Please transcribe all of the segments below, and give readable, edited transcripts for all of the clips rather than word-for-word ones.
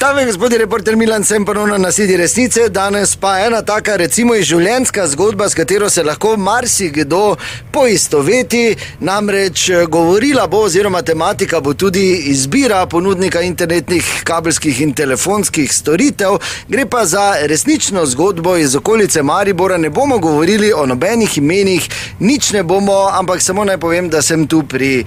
Tam je gospod reporter Milan, sem ponovno na Sedi resnice, danes pa ena taka recimo življenjska zgodba, s katero se lahko marsikdo poistoveti, namreč govorila bo oziroma tematika bo tudi izbira ponudnika internetnih, kabelskih in telefonskih storitev. Gre pa za resnično zgodbo iz okolice Maribora, ne bomo govorili o nobenih imenih, nič ne bomo, ampak samo naj povem, da sem tu pri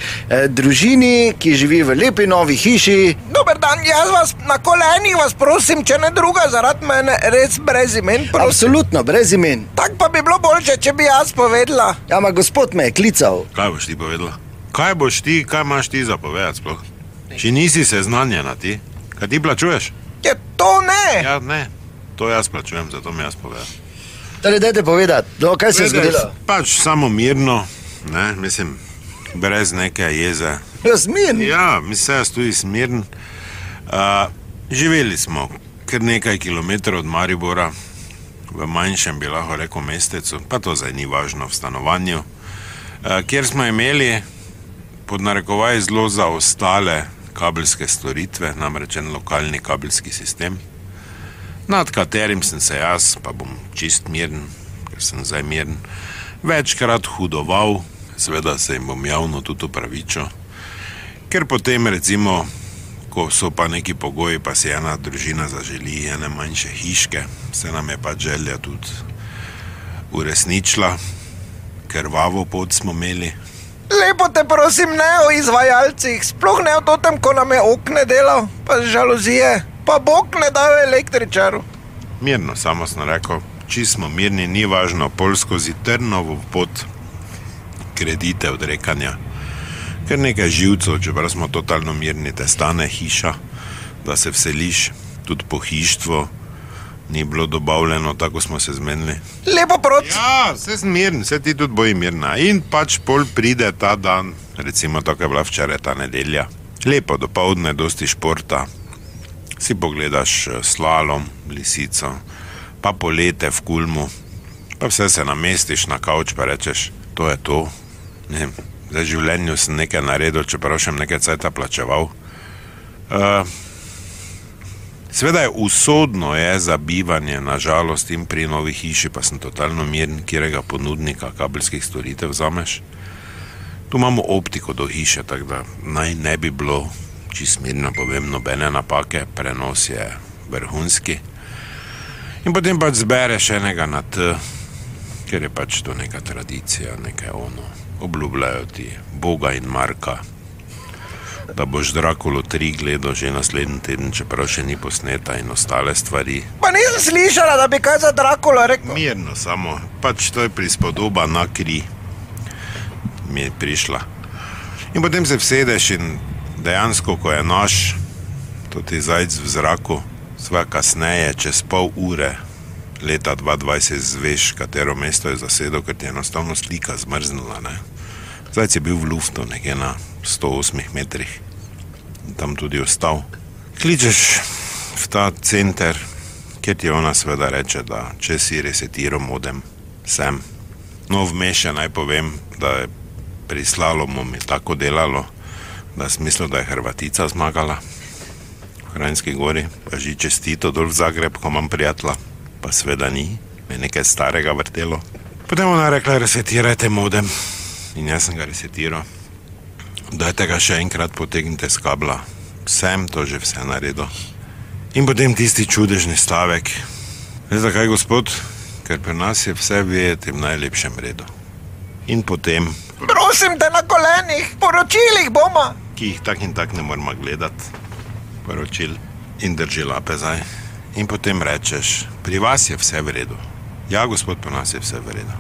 družini, ki živi v lepi novi hiši. Dober dan, jaz vas na kolenih vas prosim, če ne druga, zaradi mene res brez imen, prosim. Absolutno, brez imen. Tak pa bi bilo boljše, če bi jaz povedala. Ja, ma gospod me je klical. Kaj boš ti povedala? Kaj boš ti, kaj imaš ti za povedati sploh? Če nisi seznanjena ti, kaj ti plačuješ? Je to ne. Ja, ne, to jaz plačujem, zato mi jaz povedam. Torej, dajte povedati, kaj se je zgodilo? Pač samo mirno, ne, mislim, brez neke jeze. Ja, smirn? Ja, mislim, jaz tudi smirn. Živeli smo kar nekaj kilometrov od Maribora, v manjšem bi lahko rekel mestecu, pa to zdaj ni važno, v stanovanju, kjer smo imeli pod narekovaj zelo zaostale kabelske storitve, namreč en lokalni kabelski sistem, nad katerim sem se jaz, pa bom čist mirn, ker sem zdaj mirn, večkrat hudoval, seveda se jim bom javno tudi opravičil, ker potem recimo, ko so pa neki pogoji, pa si ena družina zaželi ene manjše hiške, se nam je pa želja tudi uresničila, krvavo pot smo imeli. Lepo te prosim, ne o izvajalcih, sploh ne o totem, ko nam je okne delal, pa žalozije, pa bog ne dal električaru. Mirno, samo sem rekel, či smo mirni, ni važno, pol skozi Trnovo pot kredite odrekanja. Ker nekaj živcev, čeprav smo totalno mirni, te stane hiša, da se vseliš, tudi pohištvo ni bilo dobavljeno, tako smo se zmenili. Lepo proti. Ja, vse sem mirn, vse ti tudi boji mirna. In pač pol pride ta dan, recimo tako je bila včeraj ta nedelja. Lepo dopoldne, dosti športa, si pogledaš slalom, lisico, pa polete v Kulmu, pa vse se namestiš na kavč, pa rečeš, to je to, ne vem. Zdaj v življenju sem nekaj naredil, čeprav še nekaj cajta plačeval. Seveda je usodno je za bivanje, na žalost, in pri novi hiši, pa sem totalno mirn, kjerega ponudnika kabelskih storitev vzameš. Tu imamo optiko do hiše, tako da naj ne bi bilo, čist mirno povem, nobene napake, prenos je vrhunski. In potem pač zbereš enega na T, ker je pač to neka tradicija, nekaj ono. Obljubljajo ti Boga in Marka, da boš Drakulo 3 gledal že naslednji teden, čeprav še ni posneta in ostale stvari. Pa nisem slišala, da bi kaj za Drakulo rekel. Mirno samo, pač to je prispodoba na kri, mi je prišla. In potem se vsedeš in dejansko, ko je naš, to ti zajc v zraku, sva kasneje, čez pol ure, leta 2020 zveš, katero mesto je zasedel, ker ti je enostavno slika zmrznila, ne. Zajc je bil v luftu, nekje na 108 metrih. In tam tudi ostal. Kličeš v ta center, kjer ti ona seveda reče, da če si resetiral modem, sem. No, vmes še naj povem, da je pri slalomu mi tako delalo, da sem mislil, da je Hrvatica zmagala v Kranjski Gori, pa že čestito dol v Zagreb, ko imam prijatelja. Pa seveda ni, me nekaj starega vrtelo. Potem ona rekla, resetirajte modem. In jaz sem ga resetiral. Dajte ga še enkrat, potegnite z kabla. Sem to že vse naredil. In potem tisti čudežni stavek. Veste kaj, gospod? Ker pri nas je vse videti v najlepšem redu. In potem... Prosim te na kolenih, poročilih bomo. Ki jih tak in tak ne moramo gledati. Poročil. In drži lape zdaj. In potem rečeš, pri vas je vse v redu. Ja, gospod, pri nas je vse v redu.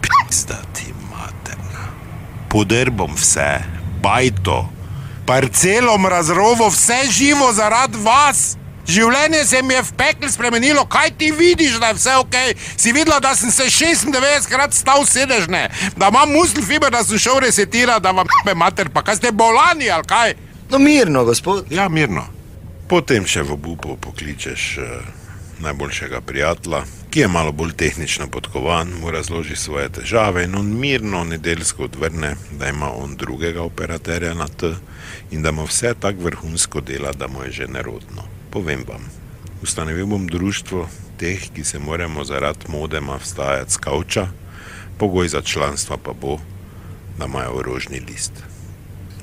Pizda ti materna. Podrbom vse, bajto, parcelom razrovo, vse živo zaradi vas. Življenje se mi je v pekli spremenilo, kaj ti vidiš, da je vse okej? Si videla, da sem se 96krat stal sedežne, da imam muskelfiber, da sem šel resetirati, da vam mater, pa kaj ste bolani, ali kaj? No, mirno, gospod. Ja, mirno. Potem še v obupu pokličeš najboljšega prijatelja, ki je malo bolj tehnično podkovan, mu razloži svoje težave in on mirno nedeljsko odvrne, da ima on drugega operaterja na T in da mu vse tako vrhunsko dela, da mu je že nerodno. Povem vam, ustanovil bom društvo teh, ki se moramo zaradi modema vstajati z kavča, pogoj za članstva pa bo, da imajo rožni list.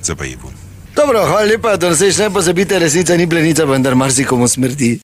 Zabajivom. Dobro, hvala lepa, da nas ne pozabite, resnica ni plenica, vendar marsikomu smrdi.